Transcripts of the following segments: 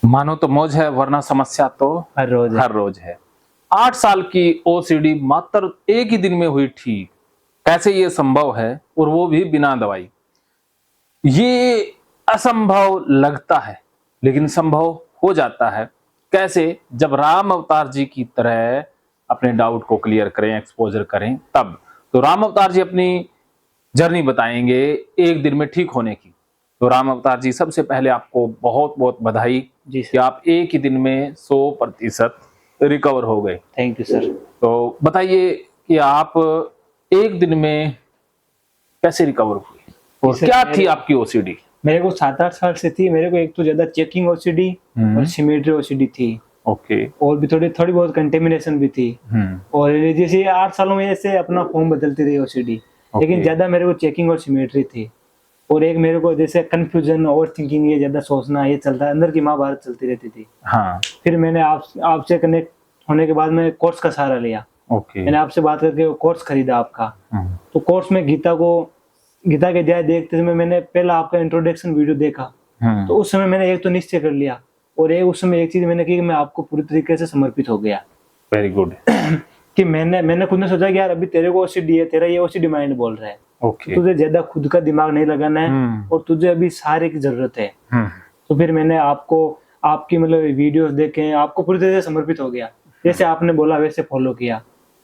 मानो तो मौज है वरना समस्या तो हर रोज है। 8 साल की ओसीडी मात्र एक ही दिन में हुई ठीक, कैसे ये संभव है और वो भी बिना दवाई। ये असंभव लगता है लेकिन संभव हो जाता है। कैसे? जब राम अवतार जी की तरह अपने डाउट को क्लियर करें, एक्सपोजर करें, तब तो राम अवतार जी अपनी जर्नी बताएंगे एक दिन में ठीक होने की। तो राम अवतार जी, सबसे पहले आपको बहुत बहुत बधाई कि आप एक ही दिन में 100% रिकवर हो गए। Thank you sir. तो बताइए कि आप एक दिन में कैसे रिकवर हुए और क्या थी आपकी ओसीडी? मेरे को 7-8 साल से थी। मेरे को एक तो ज्यादा चेकिंग ओसीडी और सिमेट्री ओसीडी थी। ओके। और भी थोड़ी बहुत कंटेमिनेशन भी थी। और जैसे 8 सालों में ऐसे अपना फॉर्म बदलती रही ओसीडी, लेकिन ज्यादा मेरे को चेकिंग और सिमेट्री थी। और एक मेरे को जैसे कंफ्यूजन, ओवर थिंकिंग, ये ज्यादा सोचना, ये चलता है, अंदर की महाभारत चलती रहती थी। हाँ। फिर मैंने आपसे कनेक्ट होने के बाद मैं कोर्स का सहारा लिया। ओके। मैंने आपसे बात करके कोर्स खरीदा आपका। तो कोर्स में गीता के अध्याय देखते समय मैंने पहला आपका इंट्रोडक्शन वीडियो देखा। तो उस समय मैंने एक तो निश्चय कर लिया, और उस समय एक चीज मैंने की कि मैं आपको पूरी तरीके से समर्पित हो गया। Very good. कि मैंने खुद ने सोचा कि यार अभी तेरे को ओसीडी है, तेरा ये ओसीडी माइंड बोल रहा है। ओके। तुझे ज्यादा खुद का दिमाग नहीं लगाना है और तुझे अभी सहारे की जरूरत है। तो फिर मैंने आपकी मतलब वीडियोस देखे, आपको पूरी तरह से समर्पित हो गया। जैसे आपने बोला वैसे फॉलो किया,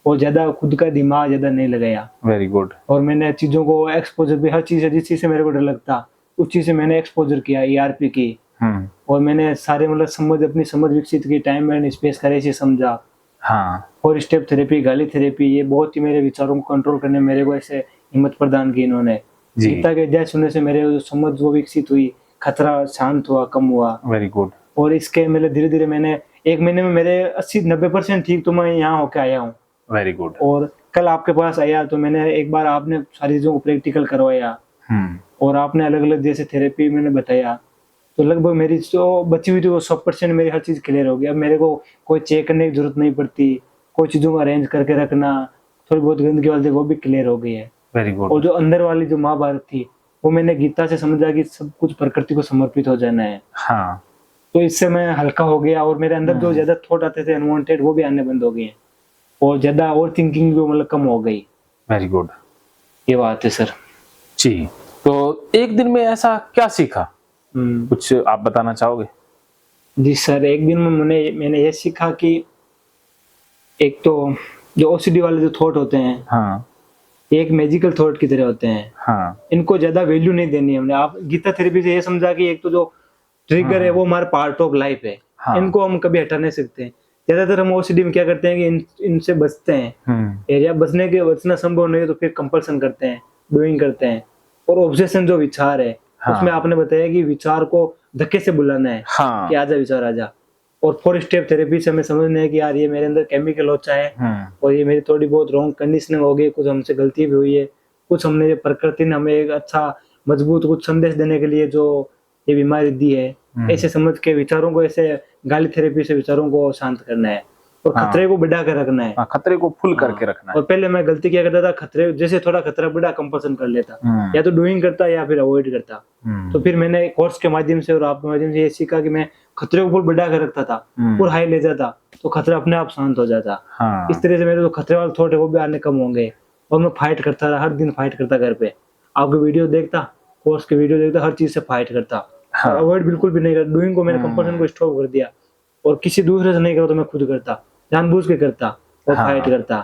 और ज्यादा खुद का दिमाग ज्यादा नहीं लगाया। Very good. और मैंने चीजों को एक्सपोजर भी, हर चीज है जिस चीज से मेरे को डर लगता उस चीज से मैंने एक्सपोजर किया, ईआरपी की। और मैंने सारे मतलब अपनी समझ विकसित की, टाइम एंड स्पेस का ऐसे समझा। हाँ। 4 स्टेप थेरेपी, गाली थेरेपी, ये बहुत ही मेरे विचारों को कंट्रोल करने में मेरे को ऐसे हिम्मत प्रदान की इन्होंने। गीता के अध्याय सुनने से मेरे जो समझ वो विकसित हुई, खतरा शांत हुआ, कम हुआ। Very good. और इसके मतलब धीरे धीरे मैंने 1 महीने में मेरे 80-90% ठीक, तो मैं यहाँ होके आया हूँ। Very good. और कल आपके पास आया तो मैंने एक बार आपने सारी चीजों को प्रैक्टिकल करवाया, और आपने अलग अलग जैसे थेरेपी मैंने बताया। तो लगभग मेरी जो बची हुई थी वो 100% मेरी हर चीज क्लियर हो गई। अब मेरे को कोई चेक करने की जरूरत नहीं पड़ती, कोई चीजों को अरेंज करके रखना, थोड़ी बहुत गंदगी वाली थी वो भी क्लियर हो गई है। Very good. और जो अंदर वाली जो महाभारत थी वो मैंने गीता से समझा कि सब कुछ प्रकृति को समर्पित हो जाना है। हाँ। तो इससे मैं हल्का हो गया, और मेरे अंदर जो ज्यादा थॉट आते थे अनवांटेड, वो भी आने बंद हो गए, और ज्यादा ओवर थिंकिंग भी मतलब कम हो गई। Very good. ये बात है सर जी। तो एक दिन में ऐसा क्या सीखा, कुछ आप बताना चाहोगे? जी सर, एक दिन में मैंने ये सीखा कि एक तो जो ओसीडी वाले जो थॉट होते हैं, हाँ, एक मैजिकल थॉट की तरह होते हैं। हाँ, इनको ज्यादा वैल्यू नहीं देनी है। हमने आप गीता थेरेपी से ये समझा कि एक तो जो ट्रिगर है वो हमारा पार्ट ऑफ लाइफ है। इनको हम कभी हटा नहीं सकते। ज्यादातर हम ओसीडी में क्या करते हैं कि इनसे बचते हैं, या बचना संभव नहीं है तो फिर कंपल्सन करते हैं, डूइंग करते हैं। और ऑब्सेशन जो विचार है, उसमें आपने बताया कि विचार को धक्के से बुलाना है, कि आजा विचार आजा। और 4 स्टेप थेरेपी से हमें समझना है कि यार ये मेरे अंदर केमिकल लोचा है, और ये मेरी थोड़ी बहुत रॉन्ग कंडीशनिंग हो गई, कुछ हमसे गलती भी हुई है, कुछ हमने प्रकृति ने हमें एक अच्छा मजबूत कुछ संदेश देने के लिए जो ये बीमारी दी है, ऐसे समझ के विचारों को, ऐसे गाली थेरेपी से विचारों को शांत करना है, और खतरे को बढ़ा कर रखना है। खतरे को फुल करके रखना है। और पहले मैं गलती क्या करता था, खतरे जैसे थोड़ा खतरा बढ़ा कंपल्सन कर लेता, या तो डूइंग करता या फिर अवॉइड करता। तो फिर मैंने कोर्स के माध्यम से और आपके माध्यम से ये सीखा कि मैं खतरे को फुल बढ़ा कर रखता था, फुल हाई ले जाता, तो खतरा अपने आप शांत हो जाता। इस तरह से मेरे जो खतरे वाले थॉट है वो भी आने कम होंगे। और मैं फाइट करता रहा, हर दिन फाइट करता, घर पे आपके वीडियो देखता, कोर्स के वीडियो देखता, हर चीज से फाइट करता। अवॉइड बिल्कुल भी नहीं करता। डूइंग को मैंने कंपल्सन को स्टॉप कर दिया, और किसी दूसरे से नहीं करो तो मैं खुद करता, जानबूझ के करता और फाइट करता।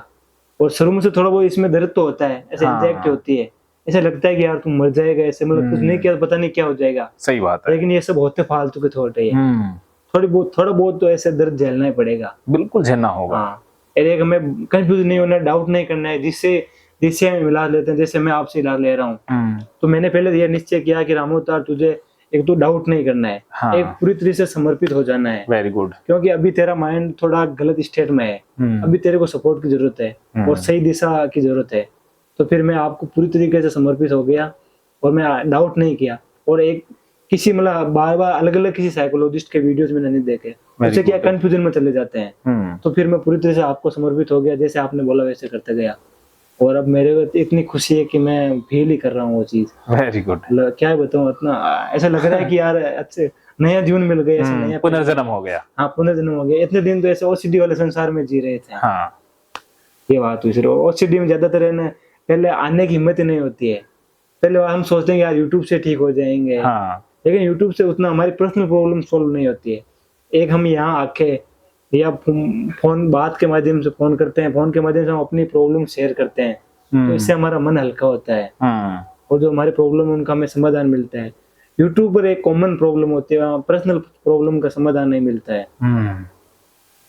और शुरू में से थोड़ा बहुत इसमें दर्द तो होता है, ऐसे एंजाइटी होती है, ऐसे लगता है कि यार तुम मर जाएगा, ऐसे मतलब कुछ नहीं किया पता नहीं क्या हो जाएगा। सही बात है। लेकिन ये सब होते फालतू के थॉट है। थोड़ा बहुत तो ऐसे दर्द झेलना ही पड़ेगा, बिल्कुल झेलना होगा। एक हमें कंफ्यूज नहीं होना, डाउट नहीं करना है, जिससे हम इलाज लेते हैं। जैसे मैं आपसे इलाज ले रहा हूँ, तो मैंने पहले ये निश्चय किया कि राम अवतार तुझे एक तो डाउट नहीं करना है, एक पूरी तरह से समर्पित हो जाना है। Very good. क्योंकि अभी तेरा माइंड थोड़ा गलत स्टेट में है, अभी तेरे को सपोर्ट की जरूरत है और सही दिशा की जरूरत है। तो फिर मैं आपको पूरी तरीके से समर्पित हो गया, और मैं डाउट नहीं किया। और एक किसी मतलब बार बार अलग अलग किसी साइकोलॉजिस्ट के वीडियोस मैंने नहीं देखे, उससे क्या कंफ्यूजन में चले जाते हैं। तो फिर मैं पूरी तरह से आपको समर्पित हो गया, जैसे आपने बोला वैसे करते गया। और अब मेरे को इतनी खुशी है कि मैं फील ही कर रहा हूँ वो चीज। Very good. क्या बताऊँ, इतना ऐसा लग रहा है कि यार अच्छे नया जीवन मिल गया, ऐसे नया पुनर्जन्म हो गया। हाँ पुनर्जन्म हो गया। इतने दिन तो ऐसे ओसीडी वाले संसार में जी रहे थे। हाँ ये बात हुई। सिर्फ ओसीडी में ज्यादातर है ना, पहले आने की हिम्मत ही नहीं होती है। पहले हम सोचते हैं यार यूट्यूब से ठीक हो जाएंगे, हाँ लेकिन यूट्यूब से उतना हमारी पर्सनल प्रॉब्लम सॉल्व नहीं होती है। एक हम यहाँ आके या फोन बात के माध्यम से फोन करते हैं, फोन के माध्यम से हम अपनी प्रॉब्लम शेयर करते हैं, तो इससे हमारा मन हल्का होता है और जो हमारी प्रॉब्लम है उनका हमें समाधान मिलता है। यूट्यूब पर एक कॉमन प्रॉब्लम होती है, पर्सनल प्रॉब्लम का समाधान नहीं मिलता है।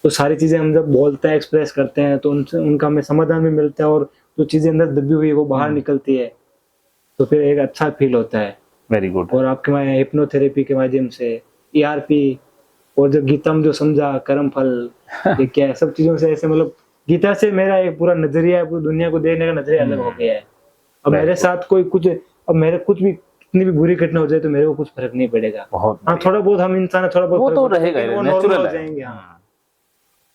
तो सारी चीजें हम जब बोलते हैं, एक्सप्रेस करते हैं, तो उनका हमें समाधान भी मिलता है और जो चीजें अंदर दबी हुई है वो बाहर निकलती है, तो फिर एक अच्छा फील होता है। Very good. और आपके हिप्नोथेरेपी के माध्यम से, ईआरपी और जो गीता में जो समझा कर्म फल ये क्या है, सब चीजों से ऐसे मतलब गीता से मेरा एक पूरा नजरिया है, पूरी दुनिया को देखने का नजरिया अलग हो गया है। अब मेरे साथ कोई कुछ, अब मेरे कुछ भी कितनी भी बुरी घटना हो जाए तो मेरे को कुछ फर्क नहीं पड़ेगा। हाँ थोड़ा बहुत हम इंसान है, थोड़ा बहुत वो तो रहेगा, नेचुरल हो जाएंगे। हाँ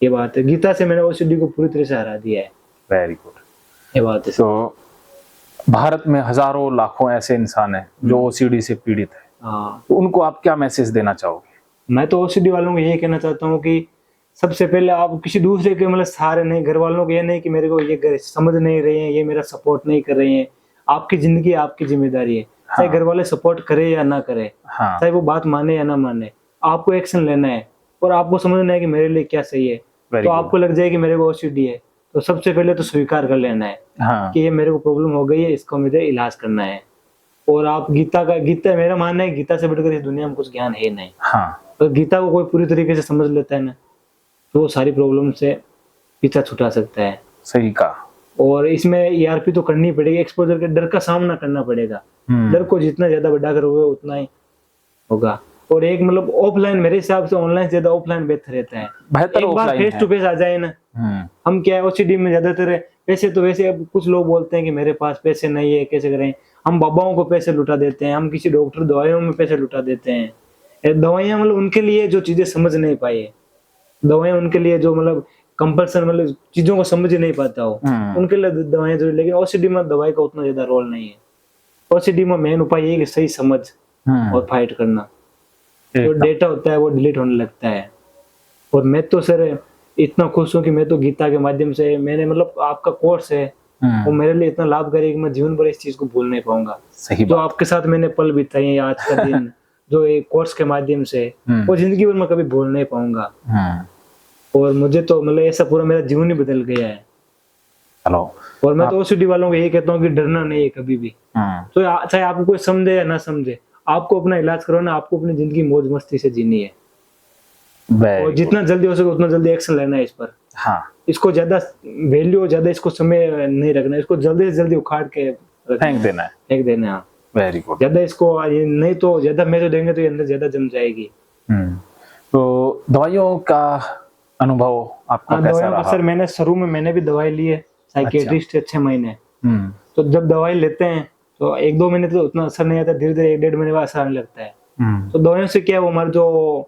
ये बात है। गीता से मैंने ओसीडी को पूरी तरह से हरा दिया है। Very good. ये बात है। तो भारत में हजारों लाखों ऐसे इंसान हैं जो ओसीडी से पीड़ित है, हाँ तो उनको आप क्या मैसेज देना चाहोगे? मैं तो ओसीडी वालों को यही कहना चाहता हूँ कि सबसे पहले आप किसी दूसरे के मतलब सहारे नहीं, घर वालों को ये नहीं कि मेरे को ये समझ नहीं रहे हैं, ये मेरा सपोर्ट नहीं कर रहे हैं। आपकी जिंदगी आपकी जिम्मेदारी है। चाहे घर वाले सपोर्ट करे या ना करे, चाहे वो बात माने या ना माने, आपको एक्शन लेना है और आपको समझना है कि मेरे लिए क्या सही है। तो आपको लग जाए कि मेरे को ओसीडी है, तो सबसे पहले तो स्वीकार कर लेना है कि ये मेरे को प्रॉब्लम हो गई है, इसको मुझे इलाज करना है। और आप गीता मेरा मानना है गीता से बढ़कर इस दुनिया में कुछ ज्ञान है नहीं। तो गीता को कोई पूरी तरीके से समझ लेता है ना, तो वो सारी प्रॉब्लम से पीछा छुटा सकता है। सही कहा। और इसमें ईआरपी तो करनी पड़ेगी, एक्सपोजर के डर का सामना करना पड़ेगा। डर को जितना ज्यादा बड़ा करोगे उतना ही होगा। और एक मतलब ऑफलाइन, मेरे हिसाब से ऑनलाइन से ज्यादा ऑफलाइन बेहतर रहता है। बेहतर एक बार फेस टू फेस आ जाए ना, हम क्या है ओसीडी में ज्यादातर पैसे तो वैसे, अब कुछ लोग बोलते हैं कि मेरे पास पैसे नहीं है, कैसे करें। हम बाबाओं को पैसे लुटा देते हैं, हम किसी डॉक्टर दवाइयों में पैसे लुटा देते हैं। दवाइयां मतलब उनके लिए जो चीजें समझ नहीं पाए, दवाइयां उनके लिए जो मतलब कंपल्सन मतलब चीजों को समझ ही नहीं पाता हो, उनके लिए दवाइयां जरूरी। लेकिन ओसीडी में दवाई का उतना ज्यादा रोल नहीं है। ओसीडी में मेन उपाय ये है कि सही समझ और फाइट करना। जो डेटा होता है वो डिलीट होने लगता है। और मैं तो सर इतना खुश हूँ कि मैं तो गीता के माध्यम से, मैंने मतलब आपका कोर्स है वो मेरे लिए इतना लाभकारी है कि मैं जीवन भर इस चीज को भूल नहीं पाऊंगा। जो आपके साथ मैंने पल बिताए हैं आज का दिन जो एक कोर्स के माध्यम से, वो जिंदगी भर मैं कभी भूल नहीं पाऊंगा। और मुझे तो मतलब ऐसा पूरा मेरा जीवन ही बदल गया है। हेलो। और मैं तो ओसीडी वालों को यही कहता हूँ कि डरना नहीं है कभी भी। तो चाहे आपको कोई समझे या ना समझे, आपको अपना इलाज करवाना, आपको अपनी जिंदगी मौज मस्ती से जीनी है। और जितना जल्दी हो सके उतना जल्दी एक्शन लेना है इस पर। इसको ज्यादा वैल्यू, ज्यादा इसको समय नहीं रखना, इसको जल्दी से जल्दी उखाड़ के फेंक देना है। Very good. ज्यादा इसको नहीं तो ज्यादा मेहनत देंगे तो ये अंदर ज्यादा जम जाएगी। तो दवाइयों का अनुभव आपका कैसा रहा? सर मैंने शुरू में मैंने भी दवाई ली है साइकियाट्रिस्ट से 6 महीने। तो जब दवाई लेते हैं तो 1-2 महीने तो उतना असर नहीं आता, धीरे धीरे 1-1.5 महीने बाद असर आने लगता है। तो दवाइयों से क्या है, वो हमारे जो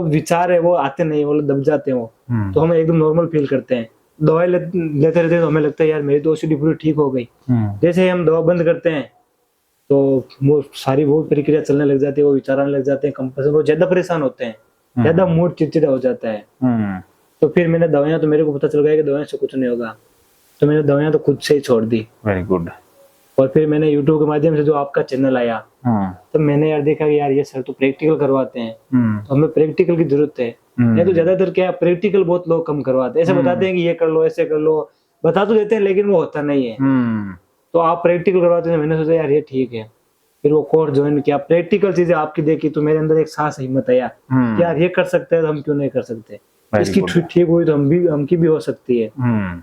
विचार है वो आते नहीं, वो दब जाते हैं वो, तो हम एकदम नॉर्मल फील करते हैं। दवाई लेते रहते हैं तो हमें लगता है यार मेरी तो ओसीडी पूरी ठीक हो गई। जैसे ही हम दवा बंद करते हैं तो वो सारी वो प्रक्रिया चलने लग जाती है, वो विचार आने लग जाते हैं, कंपल्सन, वो ज्यादा परेशान होते हैं, ज्यादा मूड चिड़चिड़ा हो जाता है। तो फिर मैंने दवाइयां, तो मेरे को पता चल गया कि दवाइयां से कुछ नहीं होगा, तो मैंने दवाइयां तो खुद से ही छोड़ दी। Very good. और फिर मैंने यूट्यूब के माध्यम से जो आपका चैनल आया, तो मैंने यार देखा कि यार ये सर तो प्रैक्टिकल करवाते हैं, तो हमें प्रैक्टिकल की जरूरत है। नहीं तो ज्यादातर क्या प्रैक्टिकल बहुत लोग कम करवाते हैं, ऐसे बताते हैं कि ये कर लो, ऐसे कर लो, बता तो देते हैं लेकिन वो होता नहीं है। तो आप प्रैक्टिकल करवाते हैं, मैंने सोचा यार ये ठीक है। फिर वो कोर्स ज्वाइन किया, प्रैक्टिकल चीजें आपकी देखी, तो मेरे अंदर एक साहस हिम्मत आया कि यार ये कर सकते हैं तो हम क्यों नहीं कर सकते, इसकी ठीक हुई तो हमकी भी हो सकती है।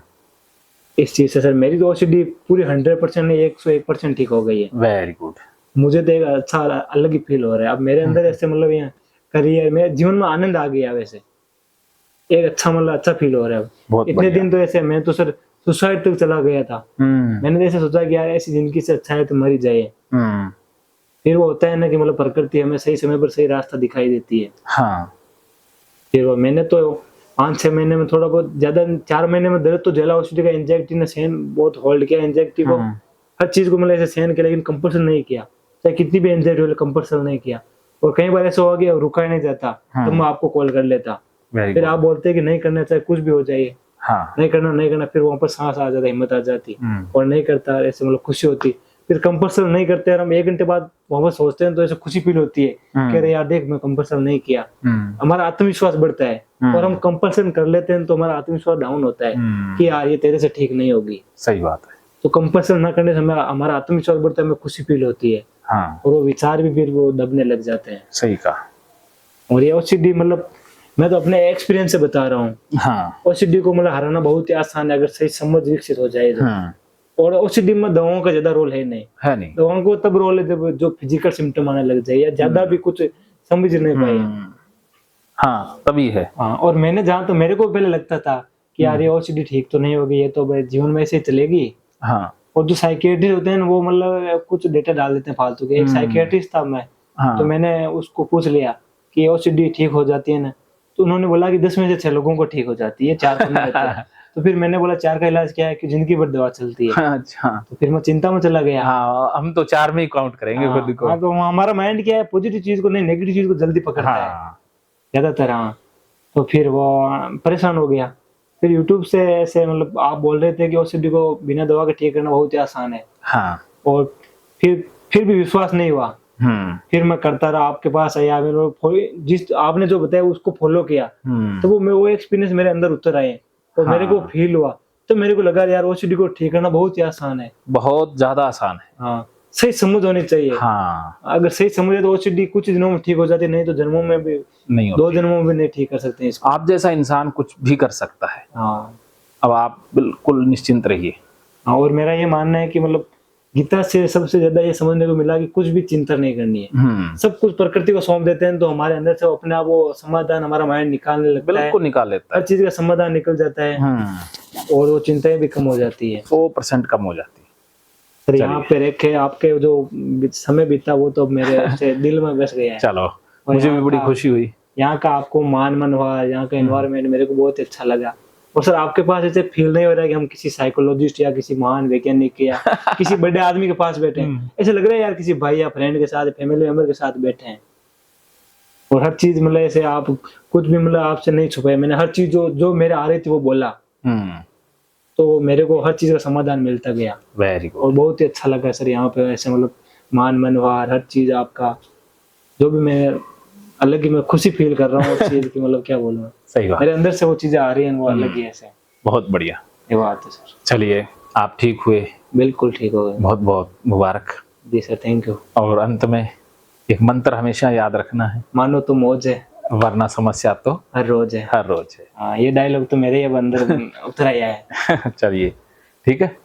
इस चीज से सर मेरी तो ओसीडी पूरी 100% नहीं 101% ठीक हो गई है। Very good. मुझे तो एक अच्छा अलग ही फील हो रहा है अब मेरे अंदर। ऐसे मतलब यहाँ करियर में जीवन में आनंद आ गया, वैसे एक अच्छा मतलब अच्छा फील हो रहा है। इतने दिन तो ऐसे मैं तो सर सुसाइड तक चला गया था। मैंने ऐसे सोचा कि यार ऐसी जिंदगी से अच्छा है तो मर ही जाए। फिर वो होता है ना कि मतलब प्रकृति हमें सही समय पर सही रास्ता दिखाई देती है। फिर वो मैंने तो 5-6 महीने में थोड़ा बहुत ज्यादा, 4 महीने में दर्द तो झेला, ओसीडी का एंजाइटी ने सहन बहुत होल्ड किया, एंजाइटी को हर चीज को मतलब ऐसे सहन किया, लेकिन कंपल्सन नहीं किया, चाहे कितनी भी एंजाइटी हो कंपल्सन नहीं किया। और कई बार ऐसा हुआ कि अब रुका ही नहीं जाता, तो मैं आपको कॉल कर लेता, फिर आप बोलते हैं कि नहीं करना, चाहे कुछ भी हो जाए, हाँ, नहीं करना, फिर वहां पर सांस आ जाता, हिम्मत आ जाती, और नहीं करता, ऐसे मतलब खुशी होती। फिर कंपल्सन नहीं करते और हम 1 घंटे बाद वहां पर सोचते हैं तो ऐसे खुशी फील होती है कि अरे यार देख, मैं कंपल्सन नहीं किया, हमारा आत्मविश्वास बढ़ता है। और हम कंपल्सन कर लेते हैं तो हमारा आत्मविश्वास डाउन होता है कि यार ये तेरे से ठीक नहीं होगी। सही बात है। तो कंपल्सन ना करने से हमारा आत्मविश्वास बढ़ता है, हमें खुशी फील होती है, हाँ, और वो विचार भी फिर वो दबने लग जाते हैं। सही कहा। और ये ओसीडी मतलब मैं तो अपने एक्सपीरियंस से बता रहा हूँ, हाँ, ओसीडी को मतलब हराना बहुत ही आसान है अगर सही समझ विकसित हो जाए तो। और ओसीडी में दवाओं का ज्यादा रोल है नहीं, दवाओं को तब रोल है जब जो फिजिकल सिम्टम आने लग जाए या ज्यादा भी कुछ समझ नहीं पाए। हाँ, तभी है। हाँ, और मैंने जहाँ तो मेरे को पहले लगता था कि यार ये ओसीडी ठीक तो नहीं होगी, ये तो भाई जीवन में ऐसे ही चलेगी। हाँ, और जो साइकियाट्रिस्ट होते हैं वो मतलब कुछ डेटा डाल देते हैं फालतू के। एक साइकियाट्रिस्ट था मैं, तो मैंने उसको पूछ लिया कि ओसीडी ठीक हो जाती है ना, तो उन्होंने बोला कि 10 में से 6 लोगों को ठीक हो जाती है, 4 को नहीं होता है। तो फिर मैंने बोला 4 का इलाज क्या है, कि जिंदगी भर दवा चलती है। अच्छा, तो फिर मैं चिंता में चला गया। हाँ, हम तो 4 में ही काउंट करेंगे खुद को। हाँ, तो हमारा माइंड क्या है, पॉजिटिव चीज को नहीं, नेगेटिव चीज को जल्दी पकड़ता है ज्यादातर। हाँ, तो फिर वो परेशान हो गया। फिर यूट्यूब से ऐसे मतलब आप बोल रहे थे कि ओसीडी को बिना दवा के ठीक करना बहुत ही आसान है। हाँ, और फिर भी विश्वास नहीं हुआ। फिर मैं करता रहा, आपके पास आया, जिस आपने जो बताया उसको फॉलो किया, तो वो एक्सपीरियंस मेरे अंदर उतर आए और मेरे को फील हुआ। तो मेरे को लगा यार ओसीडी को ठीक करना बहुत ही आसान है, बहुत ज्यादा आसान है। हाँ, सही समझ होनी चाहिए। हाँ, अगर सही समझे तो ओसीडी कुछ दिनों में ठीक हो जाती, नहीं तो जन्मों में भी नहीं होती। 2 जन्मों में नहीं ठीक कर सकते इसको। आप जैसा इंसान कुछ भी कर सकता है। हाँ, अब आप बिल्कुल निश्चिंत रहिए। हाँ, और मेरा ये मानना है कि मतलब गीता से सबसे ज्यादा ये समझने को मिला कि कुछ भी चिंता नहीं करनी है, सब कुछ प्रकृति को सौंप देते हैं तो हमारे अंदर से अपने आप वो समाधान हमारा माइंड निकालने लगता है, बिल्कुल निकाल लेता है, हर चीज का समाधान निकल जाता है और वो चिंताएं भी कम हो जाती है, 100% कम हो जाती है। सर यहाँ पे रखे आपके जो समय बीता वो तो मेरे से दिल में बस गया है। चलो, मुझे भी बड़ी खुशी हुई। यहाँ का आपको मान मनोभाव, यहाँ का एनवायरनमेंट मेरे को बहुत अच्छा लगा। और सर आपके पास ऐसे फील नहीं हो रहा है कि हम किसी साइकोलॉजिस्ट या किसी महान वैज्ञानिक या किसी बड़े आदमी के पास बैठे हैं, ऐसे लग रहा है यार किसी भाई या फ्रेंड के साथ, फैमिली मेंबर के साथ बैठे हैं। और हर चीज मतलब ऐसे आप कुछ भी मतलब आपसे नहीं छुपाया, मैंने हर चीज जो मेरे आ रही थी वो बोला, तो मेरे को हर चीज का समाधान मिलता गया। Very good. और बहुत ही अच्छा लगा सर यहाँ पे ऐसे मतलब मान मनोभाव हर चीज आपका, जो भी मैं अलग ही मैं खुशी फील कर रहा हूँ उस चीज की, मतलब क्या बोलूँ, सही बात, मेरे अंदर से वो चीजें आ रही हैं, वो अलग ही ऐसे। बहुत बढ़िया, ये बात है सर। चलिए, आप ठीक हुए, बिल्कुल ठीक हो गए, बहुत बहुत मुबारक। जी सर, थैंक यू। और अंत में एक मंत्र हमेशा याद रखना है, मानो तो मौज है वरना समस्या तो हर रोज है। हर रोज है। हाँ, ये डायलॉग तो मेरे ही अब अंदर उतर आया है। चलिए, ठीक है।